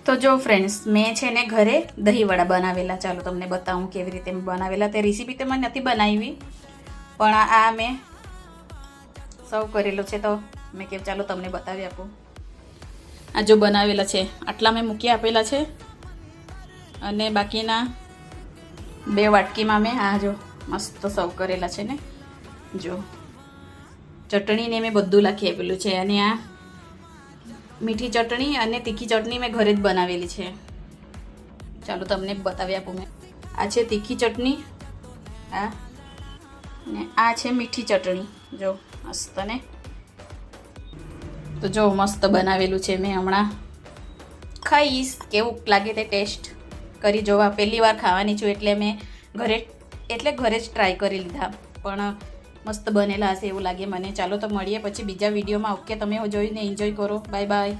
તો જો ફ્રેન્ડ્સ, મેં છે ને ઘરે દહીંવડા બનાવેલા. ચાલો તમને બતાવું કેવી રીતે મેં બનાવેલા. તે રેસીપી તો મેં નથી બનાવી, પણ આ મેં સર્વ કરેલો છે, તો મેં કેમ ચાલો તમને બતાવી આપું. આ જો બનાવેલા છે, આટલા મેં મૂકી આપેલા છે, અને બાકીના 2 વાટકીમાં મેં આ જો મસ્ત સર્વ કરેલા છે ને. જો ચટણીને મેં બધું લખી આપેલું છે, અને આ મીઠી ચટણી અને તીખી ચટણી મેં ઘરે જ બનાવેલી છે. ચાલો તમને બતાવી આપું. મેં આ છે તીખી ચટણી, આ ને આ છે મીઠી ચટણી. જો મસ્ત ને. તો જો મસ્ત બનાવેલું છે. મેં હમણાં ખાઈશ, કેવું લાગે તે ટેસ્ટ કરી જોવા. પહેલી વાર ખાવાની છું, એટલે મેં ઘરે જ ટ્રાય કરી લીધા, પણ મસ્ત બનેલા હશે એવું લાગે મને. ચાલો તો મળીએ પછી બીજા વિડીયોમાં. ઓકે, તમે જોઈને એન્જોય કરો. Bye bye.